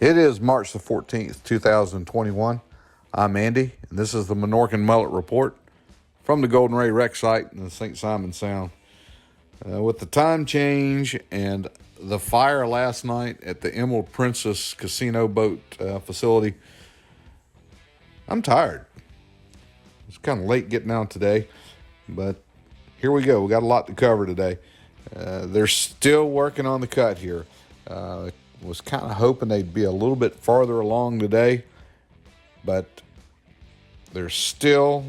It is March the 14th, 2021. I'm Andy, and this is the Minorcan Mullet Report from the Golden Ray Rec site in the St.simons Sound. With the time change and the fire last night at the Emerald Princess Casino Boat facility, I'm tired. It's kind of late getting out today, but here we go. We got a lot to cover today. They're still working on the cut here. Was kind of hoping they'd be a little bit farther along today, but they're still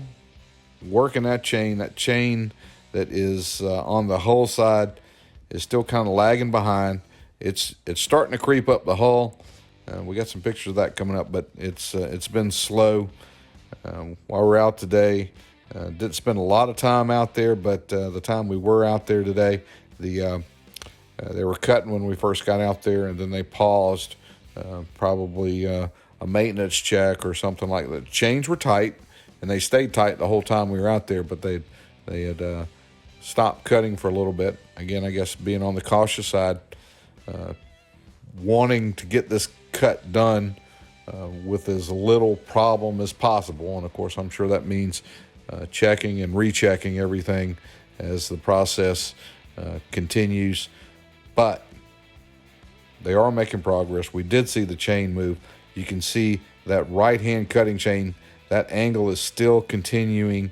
working that chain. That chain that is on the hull side is still kind of lagging behind. It's starting to creep up the hull. We got some pictures of that coming up, but it's been slow. While we're out today, didn't spend a lot of time out there, but the time we were out there today, they were cutting when we first got out there, and then they paused, probably a maintenance check or something like that. Chains were tight, and they stayed tight the whole time we were out there, but they had stopped cutting for a little bit. Again, I guess being on the cautious side, wanting to get this cut done with as little problem as possible. And, of course, I'm sure that means checking and rechecking everything as the process continues. But they are making progress. We did see the chain move. You can see that right-hand cutting chain, that angle is still continuing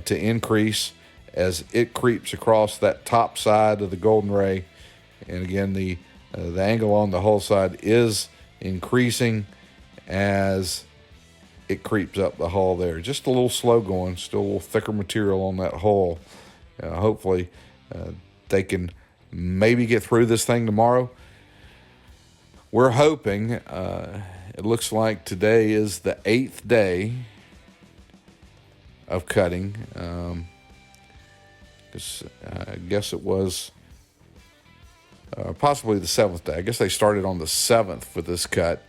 to increase as it creeps across that top side of the Golden Ray. And again, the angle on the hull side is increasing as it creeps up the hull there. Just a little slow going, still a little thicker material on that hull. Hopefully they can maybe get through this thing tomorrow. We're hoping. It looks like today is the 8th day of cutting. I guess it was possibly the 7th day. I guess they started on the 7th for this cut.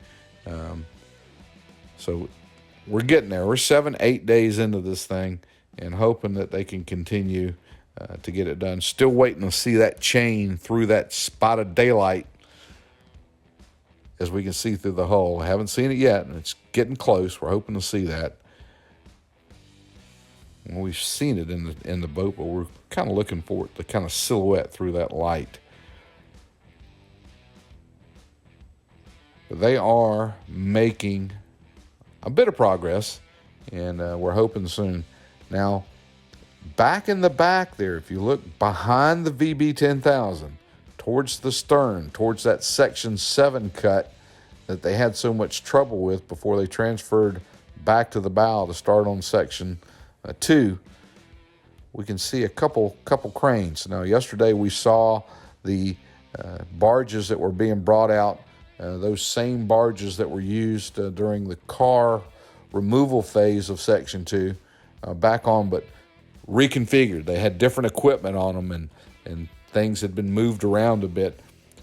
So we're getting there. We're 7-8 days into this thing and hoping that they can continue to get it done. Still waiting to see that chain through that spot of daylight as we can see through the hull. I haven't seen it yet, and it's getting close. We're hoping to see that. Well, we've seen it in the boat, but we're kind of looking for it, the kind of silhouette through that light. But they are making a bit of progress, and we're hoping soon. Now, back in the back there, if you look behind the VB 10,000, towards the stern, towards that Section 7 cut that they had so much trouble with before they transferred back to the bow to start on Section 2, we can see a couple cranes. Now, yesterday we saw the barges that were being brought out, those same barges that were used during the car removal phase of Section 2, back on, but reconfigured. They had different equipment on them, and things had been moved around a bit.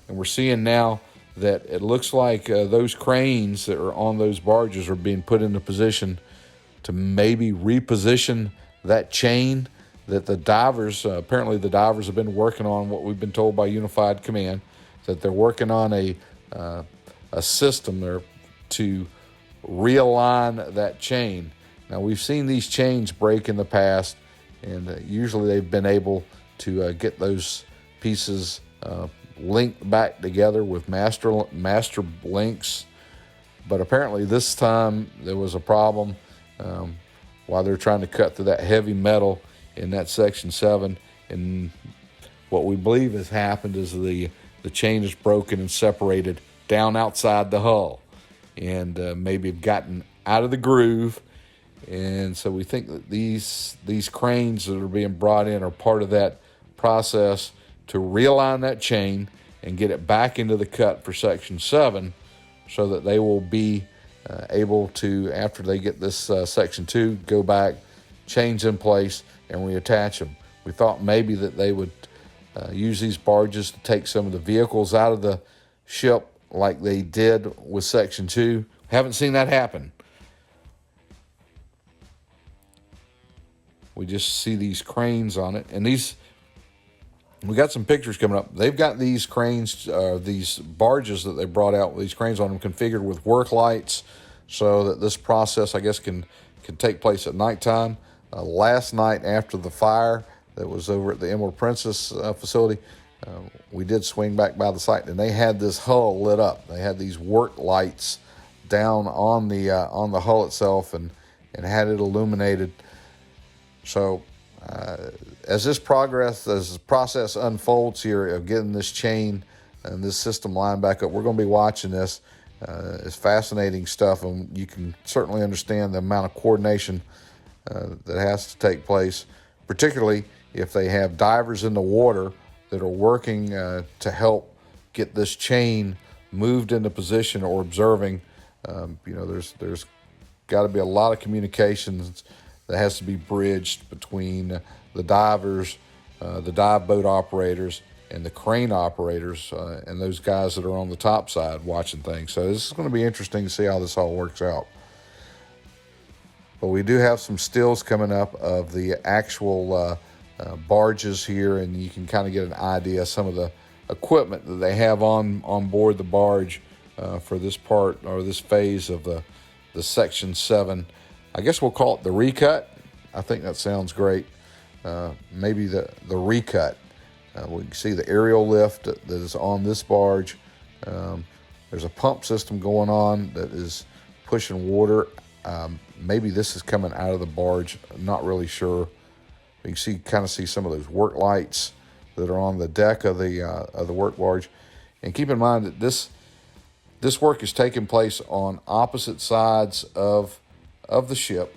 And we're seeing now that it looks like those cranes that are on those barges are being put into position to maybe reposition that chain that the divers, apparently the divers have been working on, what we've been told by Unified Command, that they're working on a system there to realign that chain. Now, we've seen these chains break in the past, and usually they've been able to get those pieces linked back together with master links. But apparently this time there was a problem while they're trying to cut through that heavy metal in that Section 7. And what we believe has happened is the chain is broken and separated down outside the hull, and maybe gotten out of the groove. And so we think that these cranes that are being brought in are part of that process to realign that chain and get it back into the cut for Section 7, so that they will be able to, after they get this Section 2, go back, chains in place, and reattach them. We thought maybe that they would use these barges to take some of the vehicles out of the ship like they did with Section 2. Haven't seen that happen. We just see these cranes on it, and these We got some pictures coming up. They've got these cranes, these barges that they brought out with these cranes on them configured with work lights so that this process, I guess, can take place at nighttime. Last night after the fire that was over at the Emerald Princess facility, we did swing back by the site, and they had this hull lit up. They had these work lights down on the hull itself and had it illuminated. So as this process unfolds here of getting this chain and this system lined back up, we're going to be watching this. It's fascinating stuff, and you can certainly understand the amount of coordination that has to take place, particularly if they have divers in the water that are working to help get this chain moved into position or observing. There's got to be a lot of communications that has to be bridged between the divers, the dive boat operators, and the crane operators, and those guys that are on the top side watching things. So this is going to be interesting to see how this all works out. But we do have some stills coming up of the actual barges here, and you can kind of get an idea of some of the equipment that they have on board the barge for this part or this phase of the Section 7. I guess we'll call it the recut. I think that sounds great. Maybe the recut. We can see the aerial lift that is on this barge. There's a pump system going on that is pushing water. Maybe this is coming out of the barge. I'm not really sure. You can kind of see some of those work lights that are on the deck of the work barge. And keep in mind that this work is taking place on opposite sides of the ship.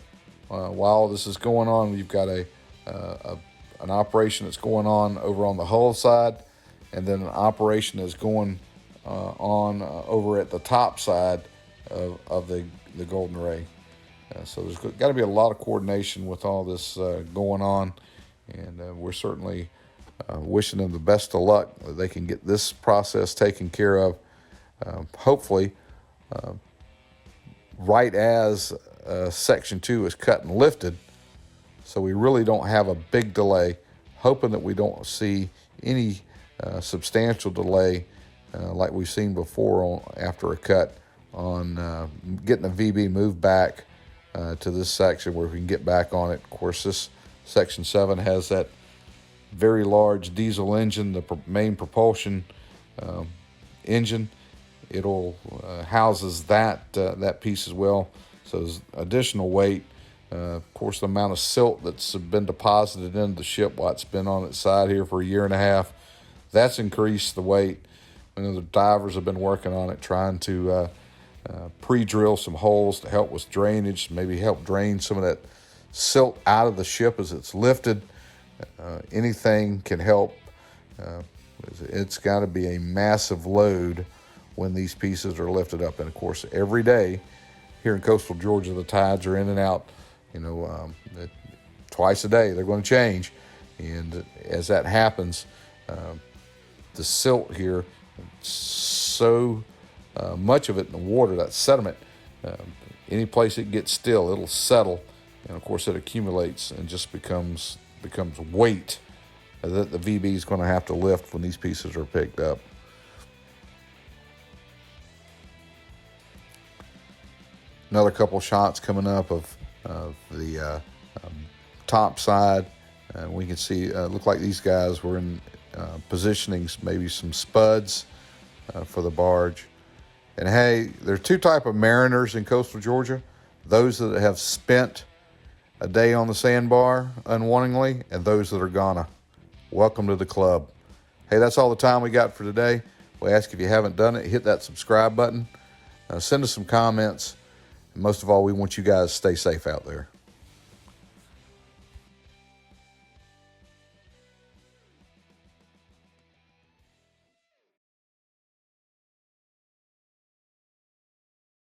While this is going on, you've got an operation that's going on over on the hull side, and then an operation that's going on over at the top side of the Golden Ray. So there's got to be a lot of coordination with all this going on, and we're certainly wishing them the best of luck that they can get this process taken care of. Hopefully, right as Section 2 is cut and lifted, so we really don't have a big delay, hoping that we don't see any substantial delay like we've seen before after a cut on getting the VB moved back to this section where we can get back on it. Of course, this Section 7 has that very large diesel engine, the main propulsion engine. It'll houses that piece as well. So there's additional weight. Of course, the amount of silt that's been deposited into the ship while it's been on its side here for a year and a half, that's increased the weight. The divers have been working on it, trying to pre-drill some holes to help with drainage, maybe help drain some of that silt out of the ship as it's lifted. Anything can help. It's got to be a massive load when these pieces are lifted up. And of course, every day here in coastal Georgia, the tides are in and out. Twice a day they're going to change, and as that happens, the silt here, so much of it in the water, that sediment, any place it gets still, it'll settle, and of course it accumulates and just becomes weight that the VB is going to have to lift when these pieces are picked up. Another couple shots coming up of the top side. We can see, look like these guys were in positioning maybe some spuds for the barge. And hey, there are two type of mariners in coastal Georgia: those that have spent a day on the sandbar unwantingly, and those that are gonna. Welcome to the club. Hey, that's all the time we got for today. We ask if you haven't done it, hit that subscribe button. Send us some comments. And most of all, we want you guys to stay safe out there.